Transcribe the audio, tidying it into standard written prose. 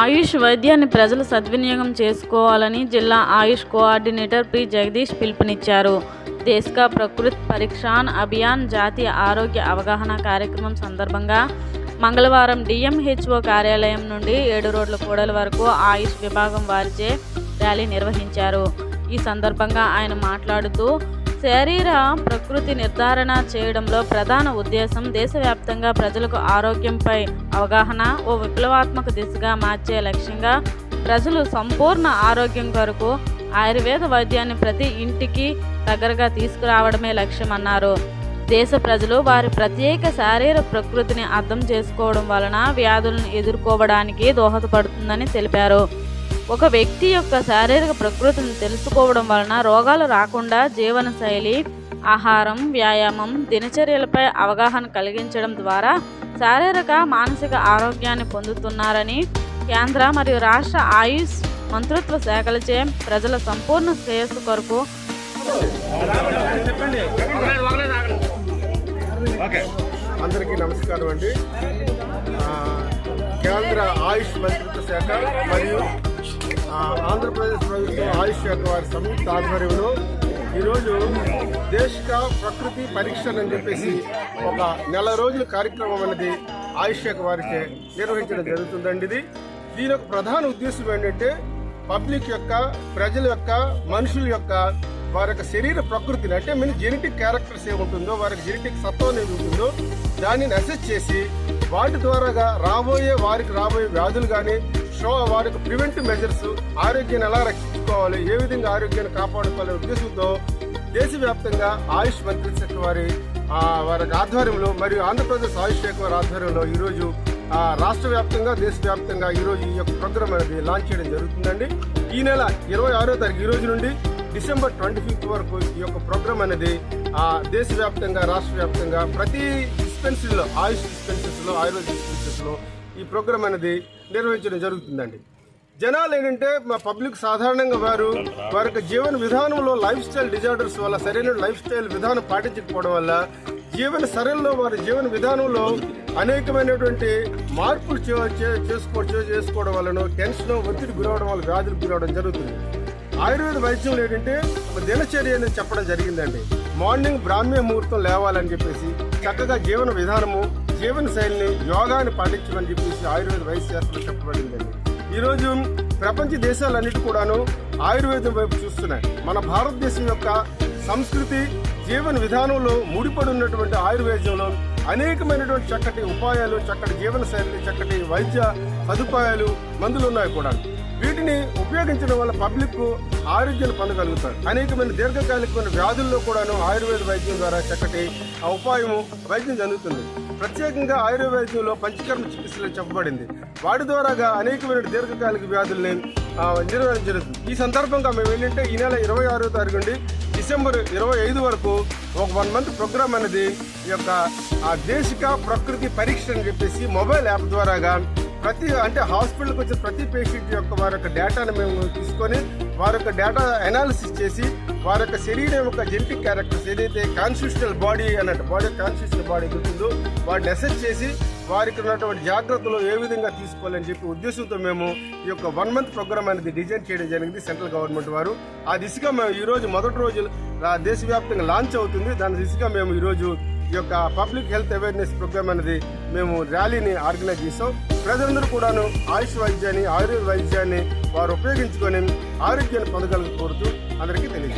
ఆయుష్ వైద్యాన్ని ప్రజలు సద్వినియోగం చేసుకోవాలని జిల్లా ఆయుష్ కోఆర్డినేటర్ పి జగదీష్ పిలుపునిచ్చారు. దేశ్ కా ప్రకృతి పరీక్షాన్ అభియాన్ జాతీయ ఆరోగ్య అవగాహన కార్యక్రమం సందర్భంగా మంగళవారం డిఎంహెచ్ఓ కార్యాలయం నుండి 7 రోడ్ల కూడలి వరకు ఆయుష్ విభాగం వారిచే ర్యాలీ నిర్వహించారు. ఈ సందర్భంగా ఆయన మాట్లాడుతూ, శరీర ప్రకృతి నిర్ధారణ చేయడంలో ప్రధాన ఉద్దేశం దేశవ్యాప్తంగా ప్రజలకు ఆరోగ్యంపై అవగాహన ఓ విప్లవాత్మక దిశగా మార్చే లక్ష్యంగా ప్రజలు సంపూర్ణ ఆరోగ్యం కొరకు ఆయుర్వేద వైద్యాన్ని ప్రతి ఇంటికి దగ్గరగా తీసుకురావడమే లక్ష్యమన్నారు. దేశ ప్రజలు వారి ప్రత్యేక శారీర ప్రకృతిని అర్థం చేసుకోవడం వలన వ్యాధులను ఎదుర్కోవడానికి దోహదపడుతుందని తెలిపారు. ఒక వ్యక్తి యొక్క శారీరక ప్రకృతిని తెలుసుకోవడం వలన రోగాలు రాకుండా జీవనశైలి, ఆహారం, వ్యాయామం, దినచర్యలపై అవగాహన కలిగించడం ద్వారా శారీరక, మానసిక ఆరోగ్యాన్ని పొందుతున్నారని కేంద్ర మరియు రాష్ట్ర ఆయుష్ మంత్రిత్వ శాఖలచే ప్రజల సంపూర్ణ శ్రేయస్సు కొరకు అందరికీ నమస్కారం అండి. కేంద్ర ఆయుష్ మంత్రిత్వ శాఖ మరియు ఆంధ్రప్రదేశ్ ప్రభుత్వం ఆయుష్ శాఖ వారి సంయుక్త ఆధ్వర్యంలో ఈరోజు దేశ్ కా ప్రకృతి పరీక్ష అని చెప్పేసి ఒక నెల రోజుల కార్యక్రమం అనేది ఆయుష్ శాఖ వారికి నిర్వహించడం జరుగుతుందండి. దీని యొక్క ప్రధాన ఉద్దేశం ఏంటంటే పబ్లిక్ యొక్క, ప్రజల యొక్క, మనుషుల యొక్క వారి యొక్క శరీర ప్రకృతిని, అంటే మన జెనెటిక్ క్యారెక్టర్స్ ఏముంటుందో, వారికి జెనెటిక్ సత్వం అనేది ఉంటుందో దానిని అసెస్ చేసి వాటి ద్వారాగా వారికి రాబోయే వ్యాధులు కానీ, వారికి ప్రివెంటివ్ మెజర్స్, ఆరోగ్యాన్ని ఎలా రక్షించుకోవాలి, ఏ విధంగా ఆరోగ్యాన్ని కాపాడుకోవాలనే ఉద్దేశంతో దేశవ్యాప్తంగా ఆయుష్ మంత్రిత్వ శాఖ వారి ఆధ్వర్యంలో మరియు ఆంధ్రప్రదేశ్ ఆయుష్ శాఖ వారి ఆధ్వర్యంలో ఈరోజు రాష్ట్ర వ్యాప్తంగా, దేశవ్యాప్తంగా ఈరోజు ఈ యొక్క ప్రోగ్రామ్ అనేది లాంచ్ చేయడం జరుగుతుందండి. ఈ నెల 26వ తారీఖు ఈ రోజు నుండి డిసెంబర్ 25 వరకు ఈ యొక్క ప్రోగ్రామ్ అనేది దేశవ్యాప్తంగా, రాష్ట్ర వ్యాప్తంగా ప్రతి డిస్పెన్సరీలో, ఆయుష్ డిస్పెన్సరీస్లో, ఆయుర్వేద డిస్పెన్సరీస్లో ఈ ప్రోగ్రామ్ అనేది నిర్వహించడం జరుగుతుందండి. జనాలు ఏంటంటే మా పబ్లిక్ సాధారణంగా వారి యొక్క జీవన విధానంలో లైఫ్ స్టైల్ డిజార్డర్స్ వల్ల, సరైన లైఫ్ స్టైల్ విధానం పాటించకపోవడం వల్ల వారి జీవన విధానంలో అనేకమైనటువంటి మార్పులు చేసుకోవడం వలన టెన్షన్, ఒత్తిడి గురవడం వల్ల వ్యాధులకు గురవడం జరుగుతుంది. ఆయుర్వేద వైద్యంలో ఏంటంటే ఒక దినచర్య అనేది చెప్పడం జరిగిందండి. మార్నింగ్ బ్రాహ్మీ ముహూర్తం లేవాలని చెప్పేసి చక్కగా జీవన విధానము, జీవన శైలిని, యోగాన్ని పాటించమని చెప్పేసి ఆయుర్వేద వైద్య శాస్త్రంలో చెప్పబడిందండి. ఈరోజు ప్రపంచ దేశాలన్నిటి కూడాను ఆయుర్వేదం వైపు చూస్తున్నాయి. మన భారతదేశం యొక్క సంస్కృతి, జీవన విధానంలో ముడిపడి ఉన్నటువంటి ఆయుర్వేదంలో అనేకమైనటువంటి చక్కటి ఉపాయాలు, చక్కటి జీవన శైలి, చక్కటి వైద్య సదుపాయాలు, మందులు ఉన్నాయి కూడా. వీటిని ఉపయోగించడం వల్ల పబ్లిక్ ఆరోగ్యాన్ని పొందగలుగుతారు. అనేకమైన దీర్ఘకాలికమైన వ్యాధుల్లో కూడాను ఆయుర్వేద వైద్యం ద్వారా చక్కటి ఉపాయము వైద్యం జరుగుతుంది. ప్రత్యేకంగా ఆయుర్వేద వైద్యంలో పంచకర్మ చికిత్సలు చెప్పబడింది. వాటి ద్వారాగా అనేకమైన దీర్ఘకాలిక వ్యాధుల్ని నిర్వహించడం జరుగుతుంది. ఈ సందర్భంగా మేము ఏంటంటే ఈ నెల 26వ తారీఖు నుండి డిసెంబర్ 25 వరకు ఒక 1 మంత్ ప్రోగ్రామ్ అనేది ఈ యొక్క దేశ్ కా ప్రకృతి పరీక్ష అని చెప్పేసి మొబైల్ యాప్ ద్వారాగా హాస్పిటల్కి వచ్చిన ప్రతి పేషెంట్ యొక్క వారి యొక్క డేటాను మేము తీసుకొని వారి యొక్క డేటా అనాలిసిస్ చేసి వారి యొక్క శరీరం యొక్క జెనెటిక్ క్యారెక్టర్స్ ఏదైతే కాన్స్టిట్యూషనల్ బాడీ కాన్స్టిట్యూషనల్ బాడీ ఉంటుందో వాటిని అసెస్ చేసి వారికి ఉన్నటువంటి జాగ్రత్తలు ఏ విధంగా తీసుకోవాలని చెప్పి ఉద్దేశంతో మేము ఈ యొక్క 1 మంత్ ప్రోగ్రామ్ అనేది డిజైన్ చేయడం జరిగింది సెంట్రల్ గవర్నమెంట్ వారు. ఆ దిశగా మేము ఈరోజు మొదటి రోజు దేశవ్యాప్తంగా లాంచ్ అవుతుంది. దాని దిశగా మేము ఈరోజు ఈ యొక్క పబ్లిక్ హెల్త్ అవేర్నెస్ ప్రోగ్రామ్ అనేది మేము ర్యాలీని ఆర్గనైజ్ చేసాం. ప్రజలందరూ కూడాను ఆయుష్ వైద్యాన్ని, ఆయుర్వేద వైద్యాన్ని వారు ఉపయోగించుకొని ఆరోగ్యాన్ని పొందగలని కోరుతూ అందరికీ తెలియజేస్తాం.